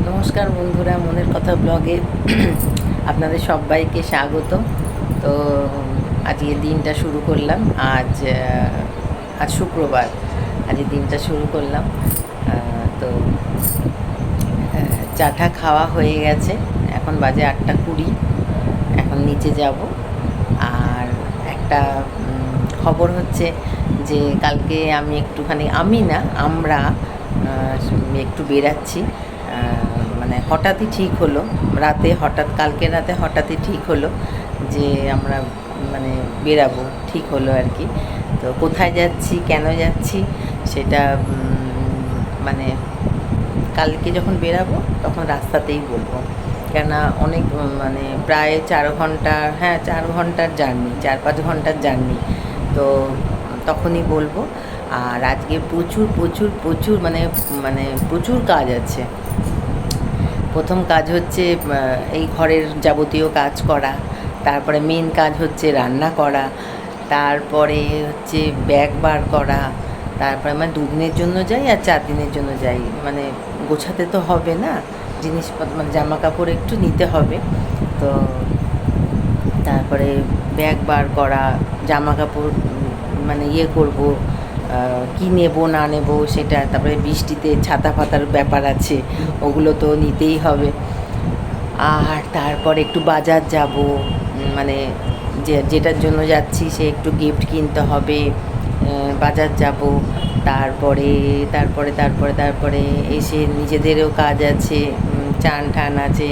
নমস্কার বন্ধুরা, মনের কথা ব্লগে আপনাদের সবাইকে স্বাগত। তো আজকে দিনটা শুরু করলাম। আজ শুক্রবার, আজকে দিনটা শুরু করলাম। তো চাটা খাওয়া হয়ে গেছে, এখন বাজে 8:20। এখন নিচে যাব। আর একটা খবর হচ্ছে যে কালকে আমি একটুখানি, আমরা একটু বেরাচ্ছি। মানে হঠাৎই ঠিক হলো, কালকে রাতে হঠাৎই ঠিক হলো যে আমরা মানে বেরাবো, ঠিক হলো আর কি। তো কোথায় যাচ্ছি, কেন যাচ্ছি সেটা মানে কালকে যখন বেরাবো তখন রাস্তাতেই বলবো। কেননা অনেক মানে প্রায় 4 ঘন্টার জার্নি, 4-5 ঘন্টার জার্নি। তো তখনই বলবো। আর আজকে প্রচুর প্রচুর প্রচুর মানে মানে প্রচুর কাজ আছে। প্রথম কাজ হচ্ছে এই ঘরের যাবতীয় কাজ করা, তারপরে মেন কাজ হচ্ছে রান্না করা, তারপরে হচ্ছে ব্যাগ বার করা, তারপরে মানে 2 দিনের জন্য যাই আর 4 দিনের জন্য যাই, মানে গোছাতে তো হবে না জিনিসপত্র, মানে জামা কাপড় একটু নিতে হবে। তো তারপরে ব্যাগ বার করা, জামা কাপড় মানে করব, কী নেব না নেব সেটা, তারপরে বৃষ্টিতে ছাতা ফাতার ব্যাপার আছে, ওগুলো তো নিতেই হবে। আর তারপরে একটু বাজার যাব, মানে যেটার জন্য যাচ্ছি সে একটু গিফট কিনতে হবে, বাজার যাব। তারপরে তারপরে তারপরে তারপরে এসে নিজেদেরও কাজ আছে, চান ঠান আছে।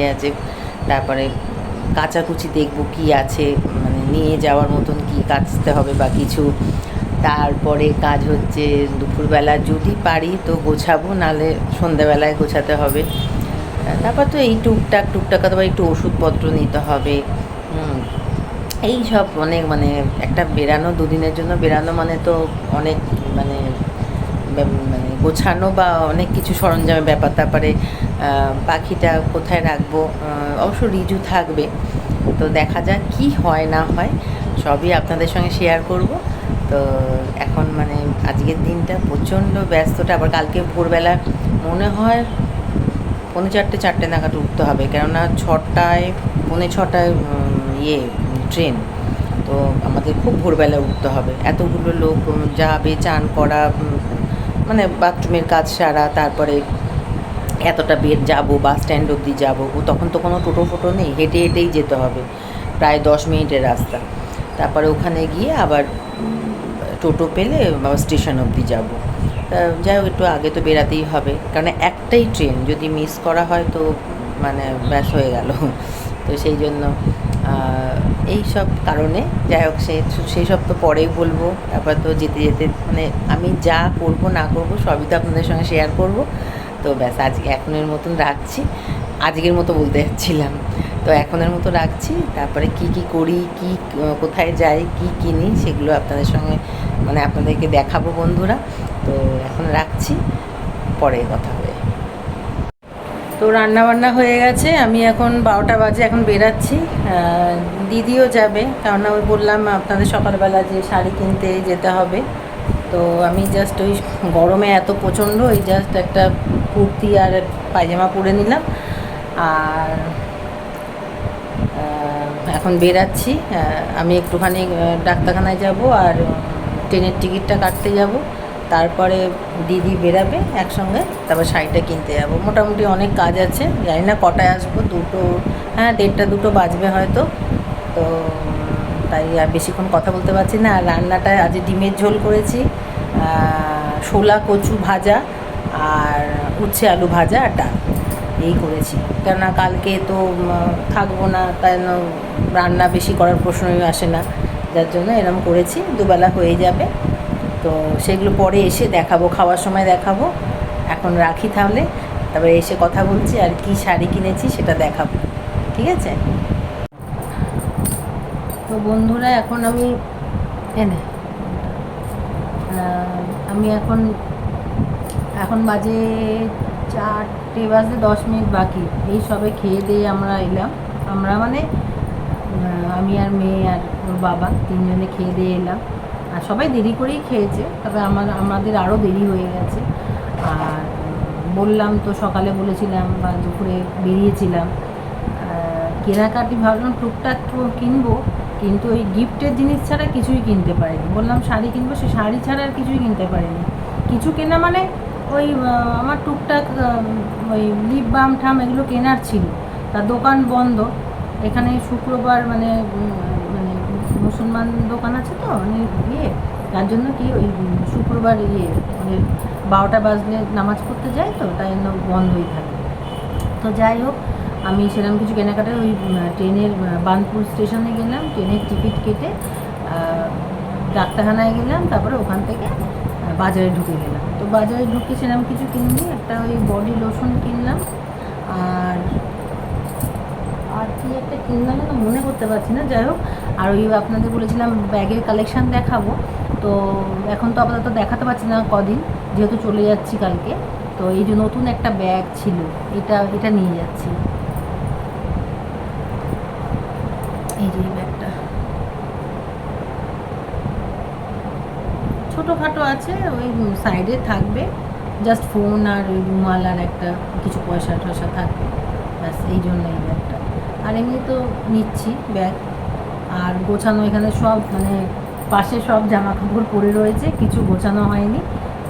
তারপরে কাচাকুচি দেখব কি আছে, মানে নিয়ে যাওয়ার মতন কি কাচতে হবে বা কিছু। তারপরে কাজ হচ্ছে দুপুরবেলা যদি পারি তো গোছাবো, নাহলে সন্ধ্যাবেলায় গোছাতে হবে। তারপর তো এই টুকটাক অথবা একটু ওষুধপত্র নিতে হবে। এই সব অনেক, মানে একটা বেরানো, 2 দিনের জন্য বেরানো মানে তো অনেক, মানে মানে গোছানো বা অনেক কিছু সরঞ্জামের ব্যাপার। তারপরে পাখিটা কোথায় রাখবো, অবশ্য রিজু থাকবে। তো দেখা যাক কি হয় না হয়, সবই আপনাদের সঙ্গে শেয়ার করব। তো এখন মানে আজকের দিনটা প্রচণ্ড ব্যস্ততা। আবার কালকে ভোরবেলা মনে হয় 4:45 নাগাদ উঠতে হবে, কেননা 6টায়, 6:45 ট্রেন। তো আমাদের খুব ভোরবেলা উঠতে হবে, এতগুলো লোক যাবে, চান করা, মানে বাথরুমের কাজ সারা, তারপরে এতটা বের যাব, বাস স্ট্যান্ড অবধি যাব। তখন তো কোনো টোটো ফোটো নেই, হেঁটে হেঁটেই যেতে হবে, প্রায় 10 মিনিটের রাস্তা। তারপরে ওখানে গিয়ে আবার টোটো পেলে আবার স্টেশন অবধি যাব। যাই হোক, একটু আগে তো বেরাতেই হবে, কারণ একটাই ট্রেন, যদি মিস করা হয় তো মানে ব্যাস হয়ে গেল। তো সেই জন্য এই সব কারণে, যাই হোক, সেই সব তো পরেই বলবো। তারপর তো যেতে যেতে মানে আমি যা করব না করব সবই তো আপনাদের সঙ্গে শেয়ার করব। তো ব্যাস আজকে এখনের মতন রাখছি, আজকের মতো বলতে যাচ্ছিলাম, তো এখনের মতো রাখছি। তারপরে কি কি করি, কোথায় যাই, কি কিনি, সেগুলো আপনাদের সঙ্গে মানে আপনাদেরকে দেখাবো বন্ধুরা। তো এখন রাখছি, পরে কথা হবে। তো রান্না বান্না হয়ে গেছে, আমি এখন 12টা বাজে, এখন বেরাচ্ছি। দিদিও যাবে, কেননা ওই বললাম আপনাদের সকালবেলা যে শাড়ি কিনতে যেতে হবে। তো আমি জাস্ট ওই গরমে এত প্রচণ্ড, ওই জাস্ট একটা কুর্তি আর পায়জামা পরে নিলাম। আর এখন বেরাচ্ছি। আমি একটুখানি ডাক্তারখানায় যাব, আর ট্রেনের টিকিটটা কাটতে যাব। তারপরে দিদি বেরাবে একসঙ্গে, তারপর শাড়িটা কিনতে যাব। মোটামুটি অনেক কাজ আছে, জানি না কটায় আসবো, 2টো, হ্যাঁ 1:30-2টো বাজবে হয়তো। তো তাই আর বেশিক্ষণ কথা বলতে পারছি না। আর রান্নাটা আজ ডিমের ঝোল করেছি, শোলা কচু ভাজা, আর উচ্ছে আলু ভাজা, আর ডাল, এই করেছি। কেননা কালকে তো থাকবো না, তাই রান্না বেশি করার প্রশ্নই আসে না, যার জন্য এরকম করেছি, দুবেলা হয়ে যাবে। তো সেগুলো পরে এসে দেখাবো, খাওয়ার সময় দেখাবো। এখন রাখি তাহলে, তারপরে এসে কথা বলছি, আর কি শাড়ি কিনেছি সেটা দেখাবো, ঠিক আছে? তো বন্ধুরা, এখন আমি আমি এখন বাজে 4টে বাজে 10 মিনিট বাকি। এই সবে খেয়ে দিয়ে আমরা এলাম, আমরা মানে আমি আর মেয়ে আর ওর বাবা 3জনে খেয়ে দিয়ে এলাম। আর সবাই দেরি করেই খেয়েছে, তবে আমাদের আরও দেরি হয়ে গেছে। আর বললাম তো, সকালে বলেছিলাম বা দুপুরে বেরিয়েছিলাম কেনাকাটি, ভাবলাম টুকটাক কিনবো, কিন্তু ওই গিফটের জিনিস ছাড়া কিছুই কিনতে পারিনি। বললাম শাড়ি কিনবো, সে শাড়ি ছাড়া আর কিছুই কিনতে পারিনি। কিছু কেনা মানে ওই আমার টুকটাক ওই লিপ বাম ঠাম এগুলো কেনার ছিল, তার দোকান বন্ধ। এখানে শুক্রবার মানে মানে মুসলমান দোকান আছে তো মানে তার জন্য কি ওই শুক্রবার মানে 12টা বাজলে নামাজ পড়তে যাই তো, তাই জন্য বন্ধই থাকে। তো যাই হোক, আমি সেরকম কিছু কেনাকাটা ওই ট্রেনের বার্নপুর স্টেশনে গেলাম, ট্রেনের টিকিট কেটে ডাক্তারখানায় গেলাম, তারপরে ওখান থেকে বাজারে ঢুকে গেলাম। তো বাজারে ঢুকে সেরকম কিছু কিনিনি, একটা ওই বডি লোশন কিনলাম, আর আর কি একটা কিনলাম না মনে করতে পারছি না। যাই হোক, আর ওই আপনাদের বলেছিলাম ব্যাগের কালেকশান দেখাবো, তো এখন তো আপাতত দেখাতে পারছি না কদিন, যেহেতু চলে যাচ্ছি কালকে। তো এই যে নতুন একটা ব্যাগ ছিল, এটা নিয়ে যাচ্ছি। এই যে ব্যাগটা ছোটোখাটো আছে, ওই সাইডে থাকবে, জাস্ট ফোন আর ওই রুমাল আর একটা কিছু পয়সা টয়সা থাকবে, ব্যাস এই জন্য এই ব্যাগটা। আর এমনি তো নিচ্ছি ব্যাগ, আর গোছানো এখানে সব মানে পাশে সব জামা কাপড় পরে রয়েছে, কিছু গোছানো হয়নি,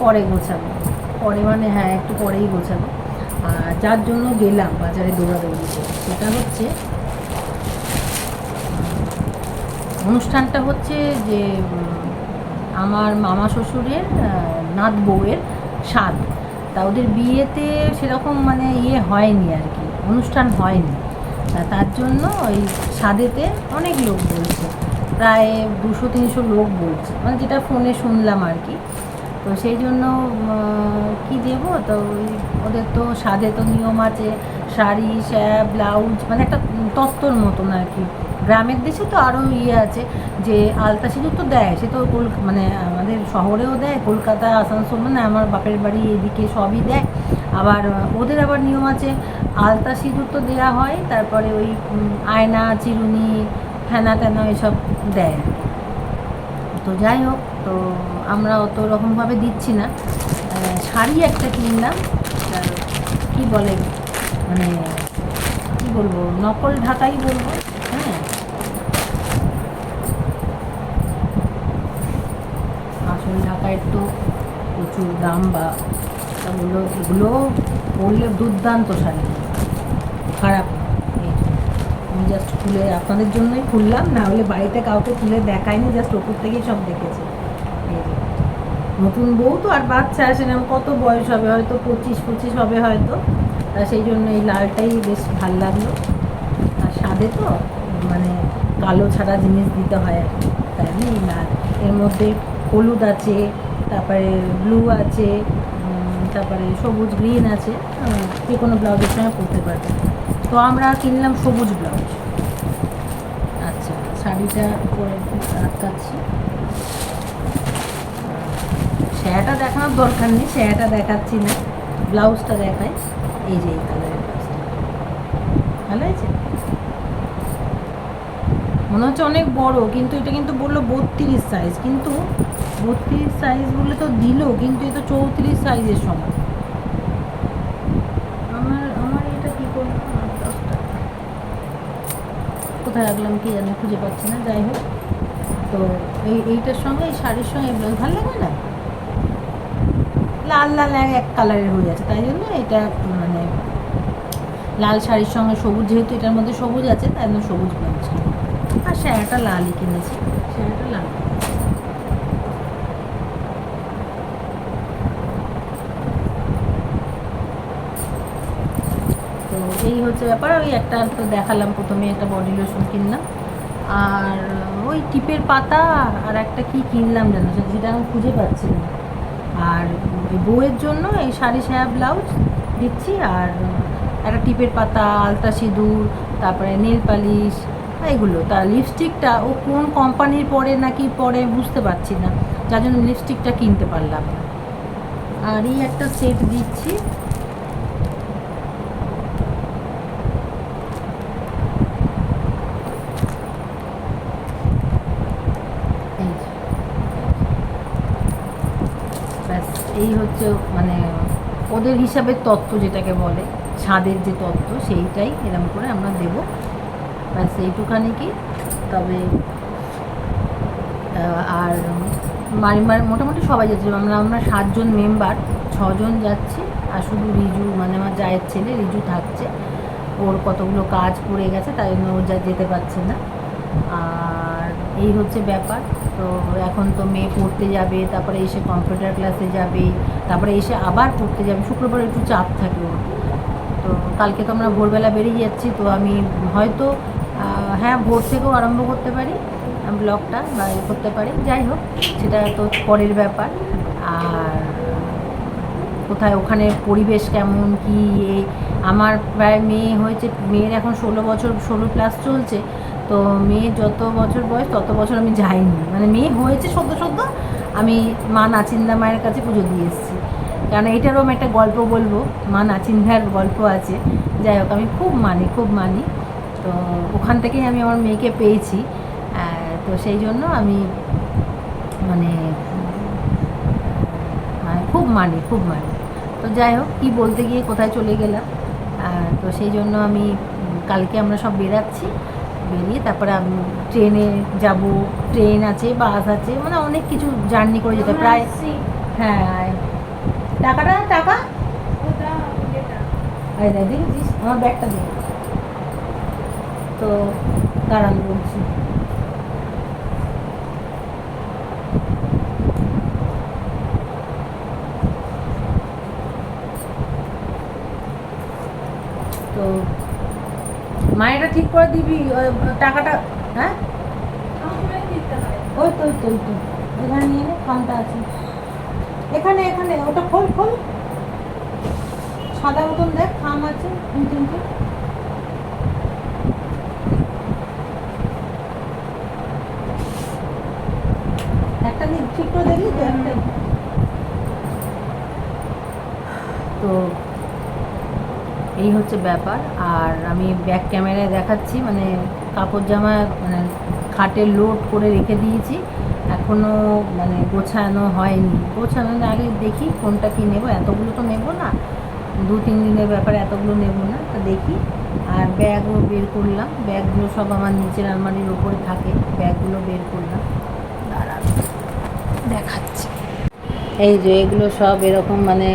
পরে গোছাবো, পরে মানে হ্যাঁ একটু পরেই গোছাবো। আর যার জন্য গেলাম বাজারে দৌড়াদৌড়িতে, সেটা হচ্ছে অনুষ্ঠানটা হচ্ছে যে আমার মামা শ্বশুরের নাত বউয়ের স্বাদ। তা ওদের বিয়েতে সেরকম মানে হয়নি আর কি, অনুষ্ঠান হয়নি, তার জন্য ওই স্বাদেতে অনেক লোক বলছে, প্রায় 200-300 লোক বলছে, মানে যেটা ফোনে শুনলাম আর কি। তো সেই জন্য কি দেবো, তো ওদের তো স্বাদে তো নিয়ম আছে, শাড়ি স্যাপ ব্লাউজ, মানে একটা তত্ত্বর মতন আর কি। গ্রামের দেশে তো আরও আছে, যে আলতা সিঁদুর তো দেয়, সে তো মানে আমাদের শহরেও দেয়, কলকাতা আসানসোল মানে আমার বাপের বাড়ি এদিকে সবই দেয়। আবার ওদের আবার নিয়ম আছে, আলতা সিঁদুর তো দেওয়া হয়, তারপরে ওই আয়না চিরুনি ফেনা টেনা এসব দেয়। তো যাই হোক, তো আমরা অত রকমভাবে দিচ্ছি না। শাড়ি একটা কিনলাম, কি বলে মানে কি বলবো, নকল ঢাকাই বলবো, হ্যাঁ আসল ঢাকায় তো প্রচুর দাম, বা এগুলো পরলে দুর্দান্ত শাড়ি, খারাপ না। আমি জাস্ট খুলে আপনাদের জন্যই খুললাম, না হলে বাড়িতে কাউকে খুলে দেখায়নি, জাস্ট ওপর থেকেই সব দেখেছে। নতুন বউ তো, আর বাচ্চা আসে না, কত বয়স হবে, হয়তো 25 হবে হয়তো, তা সেই জন্য এই লালটাই বেশ ভাল লাগলো। আর স্বাদে তো মানে কালো ছাড়া জিনিস দিতে হয় আর কি, তাই না। এই লাল, এর মধ্যে হলুদ আছে, তারপরে ব্লু আছে, তারপরে সবুজ গ্রিন আছে, যে কোনো ব্লাউজের সঙ্গে পরতে পারবে। তো আমরা কিনলাম সবুজ ব্লাউজ। আচ্ছা, শাড়িটা পরে আটকাচ্ছি, স্যাটা দেখানোর দরকার নেই, স্যাটা দেখাচ্ছি না, ব্লাউজটা দেখাই। এই যে এই কালারের ব্লাউজটা ভালো হয়েছে, মনে হচ্ছে অনেক বড়, কিন্তু এটা কিন্তু বললো 32 সাইজ, কিন্তু 32 সাইজ বলে তো দিল, কিন্তু এটা 34 সাইজের সমান। আমার এটা কী করবো, কোথায় রাখলাম কি জানি, খুঁজে পাচ্ছি না। যাই হোক, তো এইটার সঙ্গে এই শাড়ির সঙ্গে এই ব্লাউজ ভালো লাগবে না, লাল লাল এক কালারের হয়ে যাচ্ছে, তাই জন্য এটা মানে লাল শাড়ির সঙ্গে সবুজ, যেহেতু এটার মধ্যে সবুজ আছে তাই জন্য সবুজ ব্লাউজ। আর শাড়িটা লালই কিনেছি, শাড়িটা লাল। তো এই হচ্ছে ব্যাপার। ওই একটা তো দেখালাম প্রথমে, একটা বডি লোশন কিনলাম, আর ওই টিপের পাতা, আর একটা কি কিনলাম জানো, যেটা আমি খুঁজে পাচ্ছি না। আর বউয়ের জন্য এই শাড়ি সায়া ব্লাউজ দিচ্ছি, আর একটা টিপের পাতা, আলতা সিঁদুর, তারপরে নেল পালিশ, এগুলো। তার লিপস্টিকটা ও কোন কোম্পানির পরে নাকি পরে বুঝতে পারছি না, যার জন্য লিপস্টিকটা কিনতে পারলাম না। আর এই একটা সেট দিচ্ছি, ব্যাস এই হচ্ছে মানে ওদের হিসাবের তত্ত্ব যেটাকে বলে, ছাদের যে তত্ত্ব, সেইটাই এরকম করে আমরা দেবো, ব্যাস এইটুখানি কি। তবে আর মোটামুটি সবাই যাচ্ছে, আমরা 7 জন মেম্বার, 6 জন যাচ্ছি, আর শুধু রিজু মানে আমার জায়ের ছেলে রিজু থাকছে। ওর কতগুলো কাজ পড়ে গেছে, তাই জন্য ও যেতে পারছে না। আর এই হচ্ছে ব্যাপার। তো এখন তো মেয়ে পড়তে যাবে, তারপরে এসে কম্পিউটার ক্লাসে যাবে, তারপরে এসে আবার পড়তে যাবে। শুক্রবার একটু চাপ থাকে ওর। তো কালকে তো আমরা ভোরবেলা বেরিয়ে যাচ্ছি, তো আমি হয়তো হ্যাঁ ভোর থেকেও আরম্ভ করতে পারি ব্লগটা, বা করতে পারি, যাই হোক সেটা তো পরের ব্যাপার। আর কোথায় ওখানে পরিবেশ কেমন কি, আমার প্রায় মেয়ে হয়েছে, মেয়ের এখন 16 বছর, 16+ চলছে। তো মেয়ে যত বছর বয়স তত বছর আমি যাইনি, মানে মেয়ে হয়েছে সদ্য আমি মা নাচিন্দা মায়ের কাছে পুজো দিয়ে এসেছি। কারণ এইটারও আমি একটা গল্প বলবো, মা নাচিন্দার গল্প আছে। যাই হোক আমি খুব মানি, তো ওখান থেকেই আমি আমার মেয়েকে পেয়েছি। তো সেই জন্য আমি মানে খুব মানি। তো যাই হোক, কী বলতে গিয়ে কোথায় চলে গেলাম। তো সেই জন্য আমি কালকে আমরা সব বেরাচ্ছি, বেরিয়ে তারপরে আমি ট্রেনে যাব, ট্রেন আছে, বাস আছে, মানে অনেক কিছু জার্নি করে যেতে প্রায়। হ্যাঁ, টাকা দেখেছিস আমার ব্যাগটা দিয়ে, তো দাঁড়ান বলছি। তো মায়েরা ঠিক করে দিবি টাকাটা। হ্যাঁ ওই তো এখানে নিয়ে নে, খামটা আছে এখানে, ওটা খোল, সাদা মতন দেখ, খাম আছে 2-3টে। একটা দিন ঠিক করে দেখলি তো একটাই। তো এই হচ্ছে ব্যাপার। আর আমি ব্যাক ক্যামেরায় দেখাচ্ছি, মানে কাপড় জামা মানে খাটের লোড করে রেখে দিয়েছি, এখনও মানে গোছানো হয়নি। গোছানোর আগে দেখি কোনটা কী নেবো, এতগুলো তো নেবো না, 2-3 দিনের ব্যাপারে এতগুলো নেবো না, তো দেখি। আর ব্যাগও বের করলাম, ব্যাগগুলো সব আমার নিচের আলমারির ওপরে থাকে, ব্যাগগুলো বের করলাম, দাঁড়ান দেখাচ্ছি। এই যে এগুলো সব এরকম মানে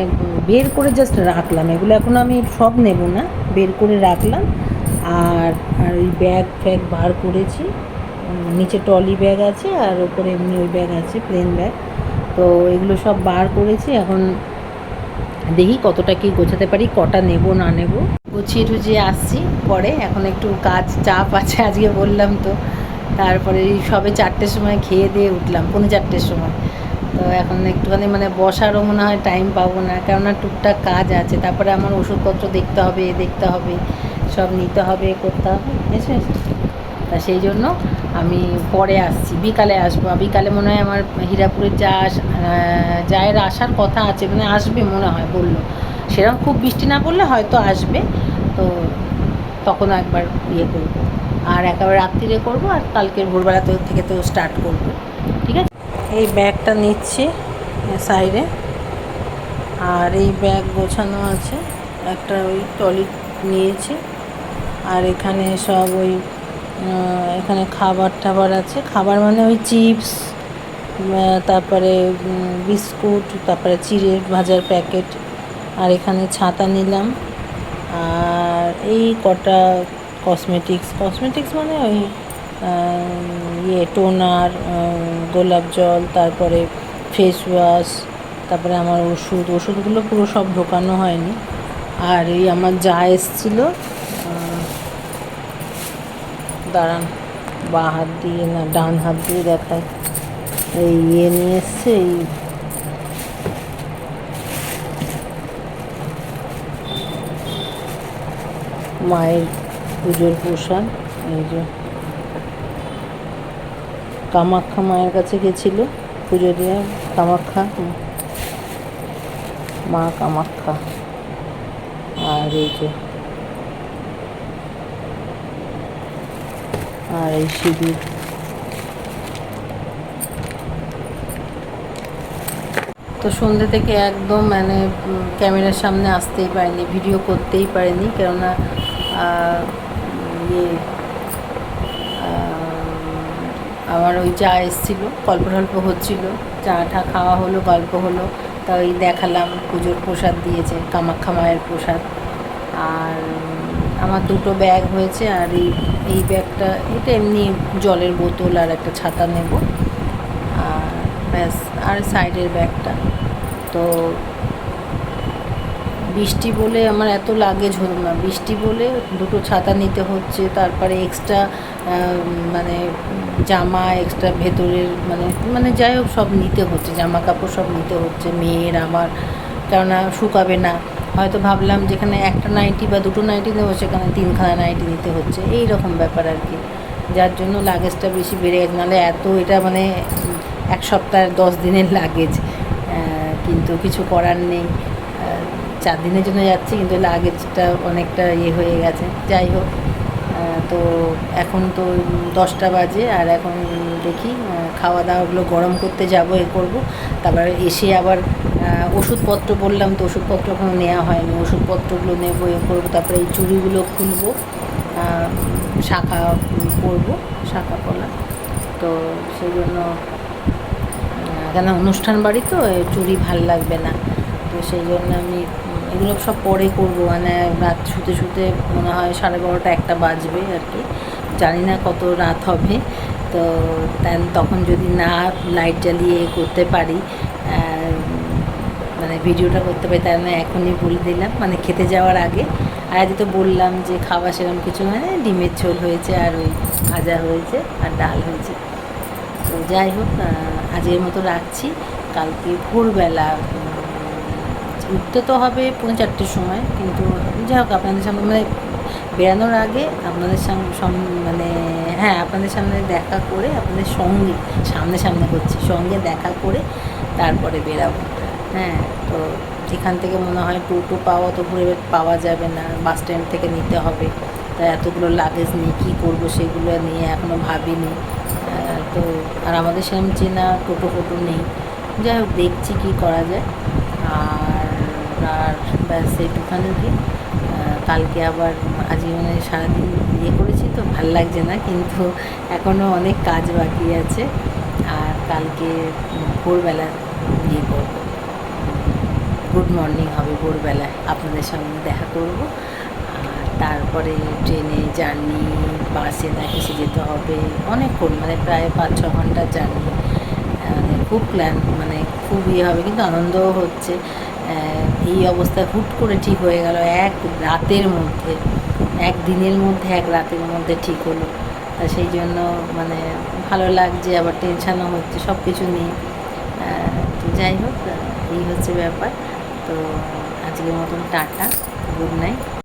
বের করে জাস্ট রাখলাম, এগুলো এখন আমি সব নেব না, বের করে রাখলাম। আর ওই ব্যাগ ফ্যাগ বার করেছি, নিচে ট্রলি ব্যাগ আছে আর ওপরে এমনি ওই ব্যাগ আছে, প্লেন ব্যাগ। তো এগুলো সব বার করেছি, এখন দেখি কতটা কি গোছাতে পারি, কটা নেব না নেব, গুছিয়ে টুছিয়ে আসছি পরে। এখন একটু কাজ চাপ আছে আজকে, বললাম তো। তারপরে এই সবে 4টের সময় খেয়ে দিয়ে উঠলাম, 4:45 সময়। তো এখন একটুখানি মানে বসারও মনে হয় টাইম পাবো না, কেননা টুকটাক কাজ আছে। তারপরে আমার ওষুধপত্র দেখতে হবে, সব নিতে হবে, করতে হবে, এসে তা সেই জন্য আমি পরে আসছি, বিকালে আসবো। বিকালে মনে হয় আমার হীরাপুরের জায়ের আসার কথা আছে, মানে আসবে মনে হয়, বললো। সেরকম খুব বৃষ্টি না পড়লে হয়তো আসবে, তো তখন একবার ইয়ে করবো, আর একেবারে রাত্রিরে করবো, আর কালকের ভোরবেলা থেকে তো স্টার্ট করবো, ঠিক আছে। এই ব্যাগটা নিচ্ছি সাইডে, আর এই ব্যাগ গোছানো আছে, একটা ওই ট্রলি নিয়েছি, আর এখানে সব ওই এখানে খাবার টাবার আছে, খাবার মানে ওই চিপস, তারপরে বিস্কুট, তারপরে চিড়ে ভাজার প্যাকেট, আর এখানে ছাতা নিলাম, আর এই কটা কসমেটিক্স মানে ওই টোনার, গোলাপ জল, তারপরে ফেস ওয়াশ, তারপরে আমার ওষুধগুলো পুরো সব ঢোকানো হয়নি। আর এই আমার যা এসেছিলো, দাঁড়ান বাঁ হাত দিয়ে না ডান হাত দিয়ে দেখায়, এই নিয়ে এসছে, এই মায়ের পুজোর পোশাক। এই যে কামাখ্যা মায়ের কাছে গেছিল পুজো দিয়ে, কামাখ্যা মা কামাখ্যা। আর এই যে আর এই সিঁদুর, তো সন্ধ্যে থেকে একদম মানে ক্যামেরার সামনে আসতেই পারিনি, ভিডিও করতেই পারিনি, কেননা ইয়ে আমার ওই চা এসেছিলো, গল্প টল্প হচ্ছিলো, চা টা খাওয়া হলো, গল্প হলো, তা ওই দেখালাম পুজোর প্রসাদ দিয়েছে, কামাখ্যা মায়ের প্রসাদ। আর আমার দুটো ব্যাগ হয়েছে, আর এই ব্যাগটা এটা এমনি জলের বোতল আর একটা ছাতা নেব, আর ব্যাস, আর সাইডের ব্যাগটা। তো বৃষ্টি বলে আমার এত লাগেজ হলো না, বৃষ্টি বলে দুটো ছাতা নিতে হচ্ছে, তারপরে এক্সট্রা মানে জামা, এক্সট্রা ভেতরের মানে মানে যাই হোক সব নিতে হচ্ছে, জামা কাপড় সব নিতে হচ্ছে মেয়ের আমার, কেননা শুকাবে না। হয়তো ভাবলাম যেখানে একটা নাইটি বা দুটো নাইটি নেবো, সেখানে 3খানা নাইটি নিতে হচ্ছে, এই রকম ব্যাপার আর কি, যার জন্য লাগেজটা বেশি বেড়ে গেছে। নাহলে এত এটা মানে 1 সপ্তাহ 10 দিনের লাগেজ, কিন্তু কিছু করার নেই, 4 দিনের জন্য যাচ্ছি, কিন্তু লাগেজটা অনেকটা ইয়ে হয়ে গেছে। যাই হোক, তো এখন তো 10টা বাজে, আর এখন দেখি খাওয়া দাওয়াগুলো গরম করতে যাব, এ করব, তারপর এসে আবার ওষুধপত্র বললাম, তো ওষুধপত্র এখনও নেওয়া হয়নি, ওষুধপত্রগুলো নেবো, এ করবো, তারপরে এই চুড়িগুলো খুলবো, শাখা পরবো, শাখা পলা। তো সেই জন্য কেন অনুষ্ঠান বাড়ি তো চুড়ি ভাল লাগবে না, তো সেই জন্য আমি এগুলো সব পরে করবো, মানে রাত শুতে শুতে মনে হয় 12:30-1টা বাজবে আর কি, জানি না কত রাত হবে। তো তখন যদি না লাইট জ্বালিয়ে করতে পারি, মানে ভিডিওটা করতে পারি, তার মানে এখনই বলে দিলাম, মানে খেতে যাওয়ার আগে। আর আজ তো বললাম যে খাওয়া সেরকম কিছু হয় না, ডিমের ঝোল হয়েছে, আর ওই ভাজা হয়েছে, আর ডাল হয়েছে। তো যাই হোক, আজকের মতো রাখছি। কালকে ভোরবেলা উঠতে তো হবে 4:30 সময়, কিন্তু যাই হোক আপনাদের সামনে মানে বেরানোর আগে আপনাদের মানে হ্যাঁ, আপনাদের সামনে দেখা করে, আপনাদের সঙ্গে সামনে করছি, সঙ্গে দেখা করে তারপরে বেরাবো। হ্যাঁ, তো এখান থেকে মনে হয় টোটো তো ঘুরে পাওয়া যাবে না, বাস স্ট্যান্ড থেকে নিতে হবে। তাই এতগুলো লাগেজ নিয়ে কী করবো, সেগুলো নিয়ে এখনও ভাবিনি। তো আর আমাদের সেরকম চেনা টোটো ফোটো নেই, যাই হোক দেখছি কী করা যায়। আর ব্যাস এইটুখানি কি, কালকে আবার আজকে মানে সারাদিন ইয়ে করেছি তো ভাল লাগছে না, কিন্তু এখনও অনেক কাজ বাকি আছে। আর কালকে ভোরবেলা ইয়ে করবো, গুড মর্নিং হবে, ভোরবেলায় আপনাদের সঙ্গে দেখা করব। আর তারপরে ট্রেনে জার্নি, বাসে না কিসে যেতে হবে, অনেকক্ষণ, মানে প্রায় 5-6 ঘন্টার জার্নি, মানে খুব মানে খুব ইয়ে হবে, কিন্তু আনন্দও হচ্ছে। এই অবস্থায় হুট করে ঠিক হয়ে গেল, এক রাতের মধ্যে, এক দিনের মধ্যে, এক রাতের মধ্যে ঠিক হলো। তা সেই জন্য মানে ভালো লাগছে, আবার টেনশানও হচ্ছে সব কিছু নিয়ে। তো যাই হোক, এই হচ্ছে ব্যাপার। তো আজকের মতন টাটা, গুড নাইট।